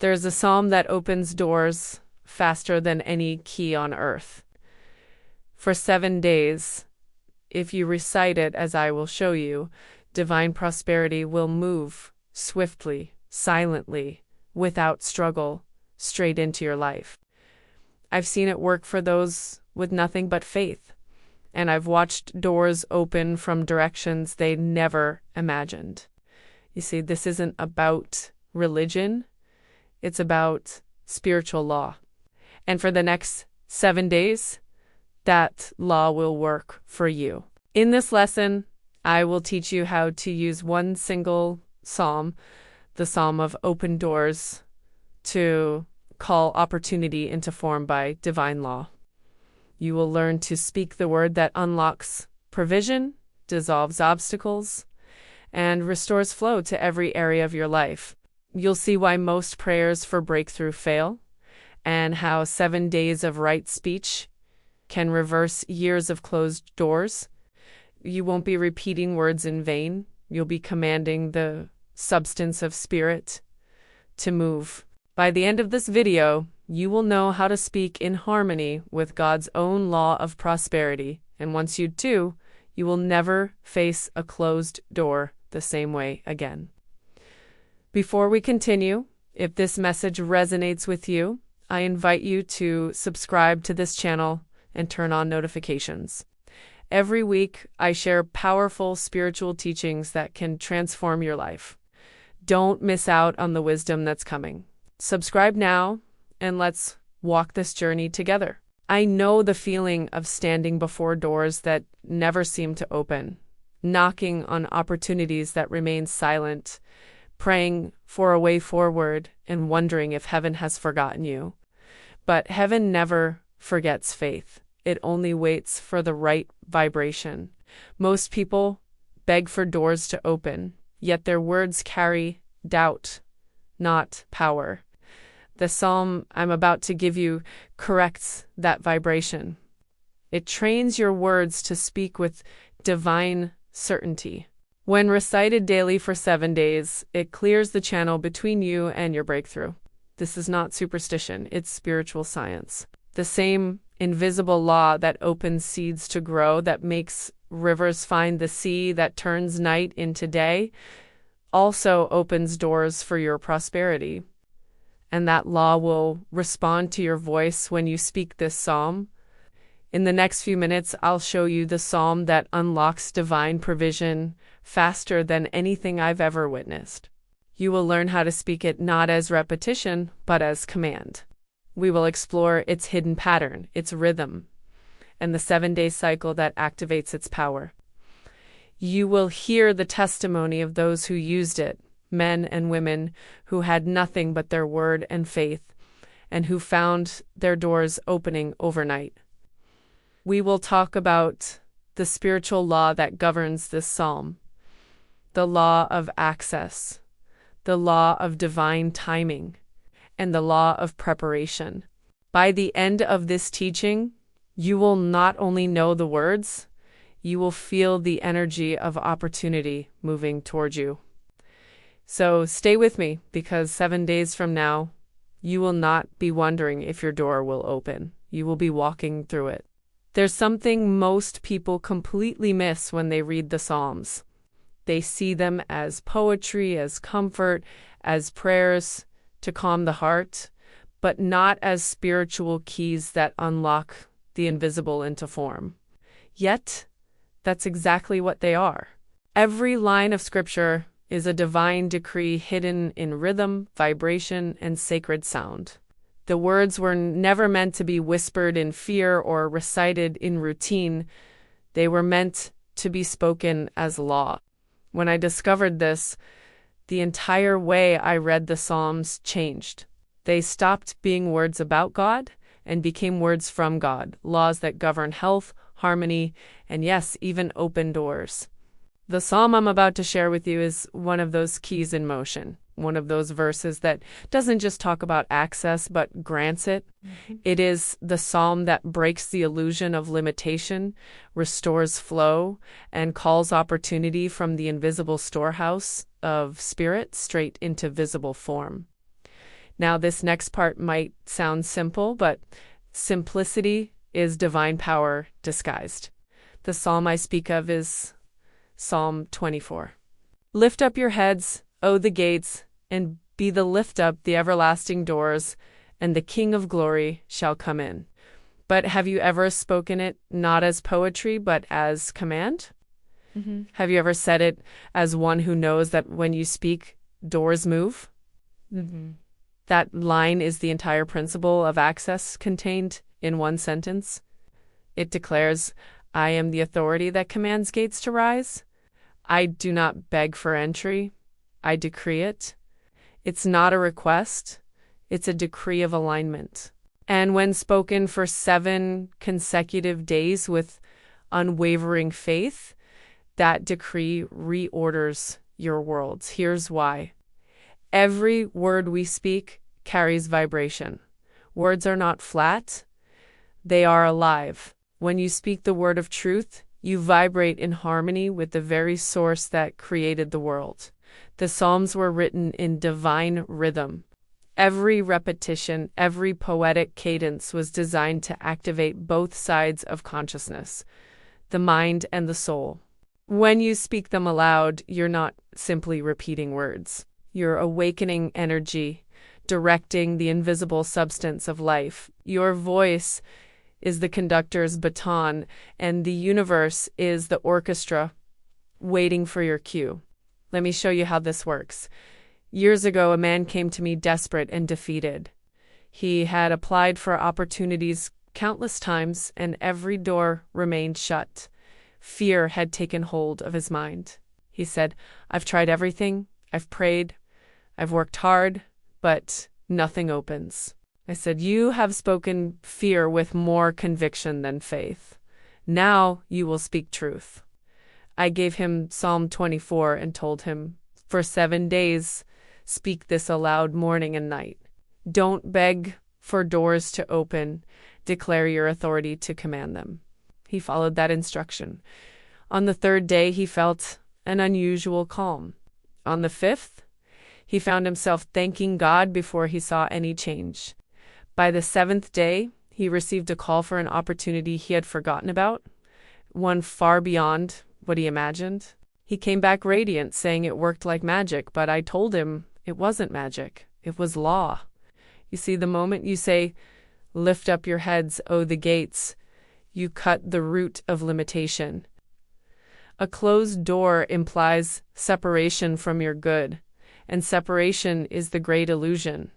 There's a psalm that opens doors faster than any key on earth. For 7 days, if you recite it as I will show you, divine prosperity will move swiftly, silently, without struggle, straight into your life. I've seen it work for those with nothing but faith, and I've watched doors open from directions they never imagined. You see, this isn't about religion, it's about spiritual law. And for the next 7 days, that law will work for you. In this lesson, I will teach you how to use one single psalm, the Psalm of Open Doors, to call opportunity into form by divine law. You will learn to speak the word that unlocks provision, dissolves obstacles, and restores flow to every area of your life. You'll see why most prayers for breakthrough fail, and how 7 days of right speech can reverse years of closed doors. You won't be repeating words in vain. You'll be commanding the substance of spirit to move. By the end of this video, you will know how to speak in harmony with God's own law of prosperity. And once you do, you will never face a closed door the same way again. Before we continue, if this message resonates with you, I invite you to subscribe to this channel and turn on notifications. Every week, I share powerful spiritual teachings that can transform your life. Don't miss out on the wisdom that's coming. Subscribe now, and let's walk this journey together. I know the feeling of standing before doors that never seem to open, knocking on opportunities that remain silent, praying for a way forward, and wondering if heaven has forgotten you. But heaven never forgets faith. It only waits for the right vibration. Most people beg for doors to open, yet their words carry doubt, not power. The psalm I'm about to give you corrects that vibration. It trains your words to speak with divine certainty. When recited daily for 7 days, it clears the channel between you and your breakthrough. This is not superstition, it's spiritual science. The same invisible law that opens seeds to grow, that makes rivers find the sea, that turns night into day, also opens doors for your prosperity. And that law will respond to your voice when you speak this psalm. In the next few minutes, I'll show you the psalm that unlocks divine provision faster than anything I've ever witnessed. You will learn how to speak it not as repetition, but as command. We will explore its hidden pattern, its rhythm, and the 7-day cycle that activates its power. You will hear the testimony of those who used it, men and women who had nothing but their word and faith, and who found their doors opening overnight. We will talk about the spiritual law that governs this psalm, the law of access, the law of divine timing, and the law of preparation. By the end of this teaching, you will not only know the words, you will feel the energy of opportunity moving toward you. So stay with me, because 7 days from now, you will not be wondering if your door will open. You will be walking through it. There's something most people completely miss when they read the Psalms. They see them as poetry, as comfort, as prayers to calm the heart, but not as spiritual keys that unlock the invisible into form. Yet, that's exactly what they are. Every line of scripture is a divine decree hidden in rhythm, vibration, and sacred sound. The words were never meant to be whispered in fear or recited in routine. They were meant to be spoken as law. When I discovered this, the entire way I read the Psalms changed. They stopped being words about God and became words from God, laws that govern health, harmony, and yes, even open doors. The psalm I'm about to share with you is one of those keys in motion, one of those verses that doesn't just talk about access, but grants it. It is the psalm that breaks the illusion of limitation, restores flow, and calls opportunity from the invisible storehouse of spirit straight into visible form. Now, this next part might sound simple, but simplicity is divine power disguised. The psalm I speak of is Psalm 24. Lift up your heads, O the gates, and be the lift up the everlasting doors, and the King of glory shall come in. But have you ever spoken it not as poetry, but as command? Have you ever said it as one who knows that when you speak, doors move? That line is the entire principle of access contained in one sentence. It declares, I am the authority that commands gates to rise. I do not beg for entry. I decree it. It's not a request. It's a decree of alignment. And when spoken for 7 consecutive days with unwavering faith, that decree reorders your worlds. Here's why. Every word we speak carries vibration. Words are not flat. They are alive. When you speak the word of truth, you vibrate in harmony with the very source that created the world. The Psalms were written in divine rhythm. Every repetition, every poetic cadence was designed to activate both sides of consciousness, the mind and the soul. When you speak them aloud, you're not simply repeating words. You're awakening energy, directing the invisible substance of life. Your voice is the conductor's baton, and the universe is the orchestra waiting for your cue. Let me show you how this works. Years ago, a man came to me desperate and defeated. He had applied for opportunities countless times, and every door remained shut. Fear had taken hold of his mind. He said, I've tried everything. I've prayed. I've worked hard, but nothing opens. I said, you have spoken fear with more conviction than faith. Now you will speak truth. I gave him Psalm 24 and told him, for 7 days, speak this aloud morning and night. Don't beg for doors to open. Declare your authority to command them. He followed that instruction. On the 3rd day, he felt an unusual calm. On the 5th, he found himself thanking God before he saw any change. By the 7th day, he received a call for an opportunity he had forgotten about, one far beyond what he imagined. He came back radiant, saying it worked like magic, but I told him it wasn't magic. It was law. You see, the moment you say, lift up your heads, O the gates, you cut the root of limitation. A closed door implies separation from your good, and separation is the great illusion.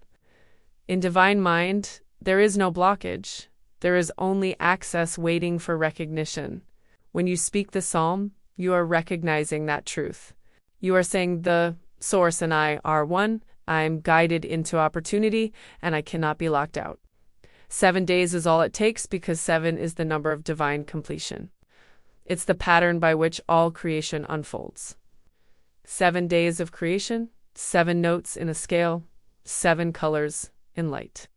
In divine mind, there is no blockage. There is only access waiting for recognition. When you speak the psalm, you are recognizing that truth. You are saying the source and I are one, I'm guided into opportunity, and I cannot be locked out. 7 days is all it takes because 7 is the number of divine completion. It's the pattern by which all creation unfolds. 7 days of creation, 7 notes in a scale, 7 colors in light.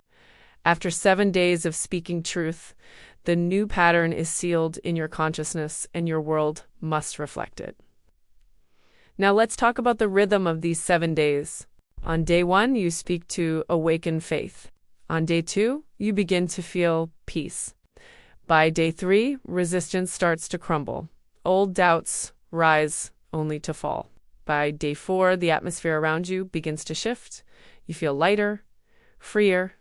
After 7 days of speaking truth, the new pattern is sealed in your consciousness and your world must reflect it. Now let's talk about the rhythm of these 7 days. On day 1, you speak to awaken faith. On day 2, you begin to feel peace. By day 3, resistance starts to crumble. Old doubts rise only to fall. By day 4, the atmosphere around you begins to shift. You feel lighter, freer.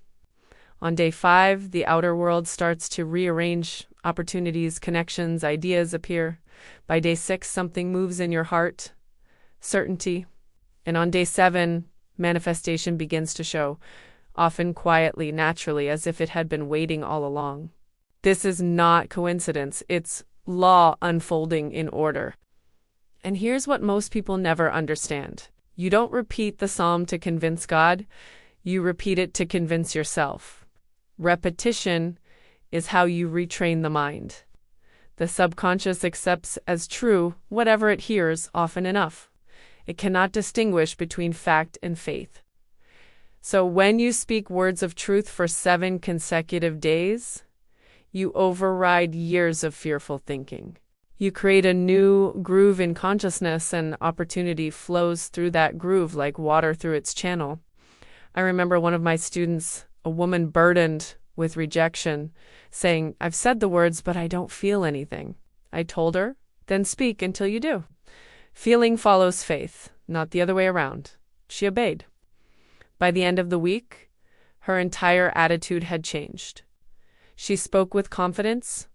On day 5, the outer world starts to rearrange. Opportunities, connections, ideas appear. By day 6, something moves in your heart, certainty. And on day 7, manifestation begins to show, often quietly, naturally, as if it had been waiting all along. This is not coincidence. It's law unfolding in order. And here's what most people never understand. You don't repeat the psalm to convince God. You repeat it to convince yourself. Repetition is how you retrain the mind. The subconscious accepts as true whatever it hears often enough. It cannot distinguish between fact and faith. So when you speak words of truth for 7 consecutive days, you override years of fearful thinking. You create a new groove in consciousness, and opportunity flows through that groove like water through its channel. I remember one of my students, a woman burdened with rejection, saying, "I've said the words, but I don't feel anything." I told her, "Then speak until you do." Feeling follows faith, not the other way around. She obeyed. By the end of the week, her entire attitude had changed. She spoke with confidence.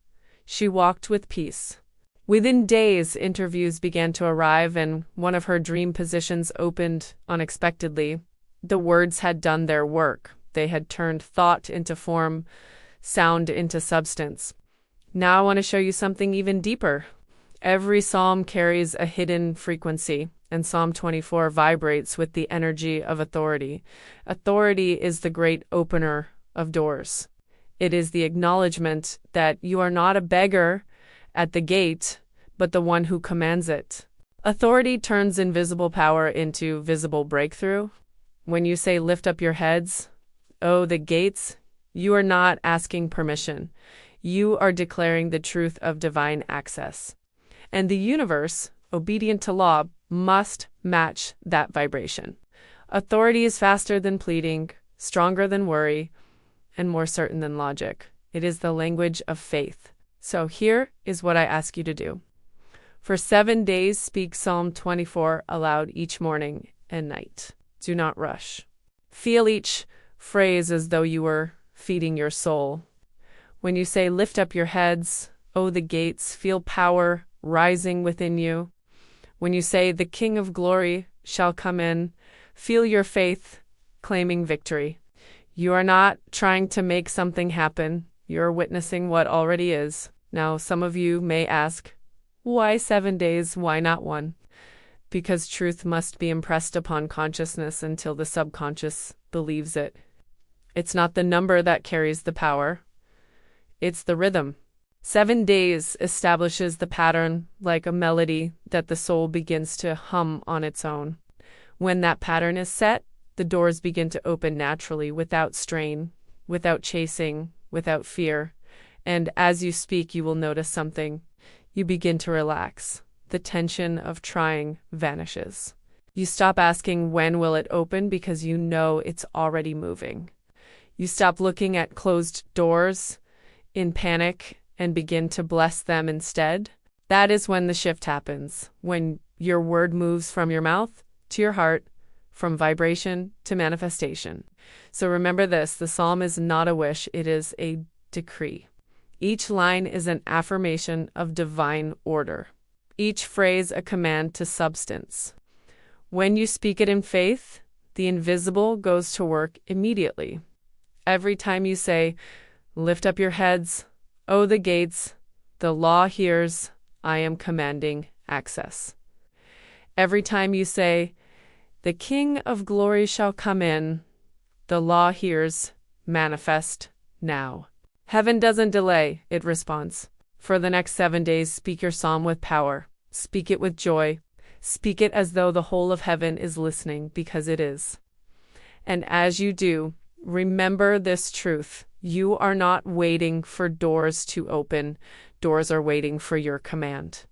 She walked with peace. Within days, interviews began to arrive, and one of her dream positions opened unexpectedly. The words had done their work. They had turned thought into form, sound into substance. Now I want to show you something even deeper. Every psalm carries a hidden frequency, and Psalm 24 vibrates with the energy of authority. Authority is the great opener of doors. It is the acknowledgement that you are not a beggar at the gate, but the one who commands it. Authority turns invisible power into visible breakthrough. When you say, "Lift up your heads, O the gates," you are not asking permission. You are declaring the truth of divine access. And the universe, obedient to law, must match that vibration. Authority is faster than pleading, stronger than worry, and more certain than logic. It is the language of faith. So here is what I ask you to do. For 7 days, speak Psalm 24 aloud each morning and night. Do not rush. Feel each phrase as though you were feeding your soul. When you say, "Lift up your heads, O the gates," feel power rising within you. When you say, "The King of Glory shall come in," feel your faith claiming victory. You are not trying to make something happen. You're witnessing what already is. Now, some of you may ask, why 7 days? Why not one? Because truth must be impressed upon consciousness until the subconscious believes it. It's not the number that carries the power. It's the rhythm. 7 days establishes the pattern like a melody that the soul begins to hum on its own. When that pattern is set, the doors begin to open naturally without strain, without chasing, without fear. And as you speak, you will notice something. You begin to relax. The tension of trying vanishes. You stop asking when will it open because you know it's already moving. You stop looking at closed doors in panic and begin to bless them instead. That is when the shift happens, when your word moves from your mouth to your heart, from vibration to manifestation. So remember this, the psalm is not a wish, it is a decree. Each line is an affirmation of divine order. Each phrase a command to substance. When you speak it in faith, the invisible goes to work immediately. Every time you say, "Lift up your heads, O the gates," the law hears, "I am commanding access." Every time you say, "The King of Glory shall come in," the law hears, "Manifest now." Heaven doesn't delay, it responds. For the next 7 days, speak your psalm with power. Speak it with joy. Speak it as though the whole of heaven is listening, because it is. And as you do, remember this truth. You are not waiting for doors to open. Doors are waiting for your command.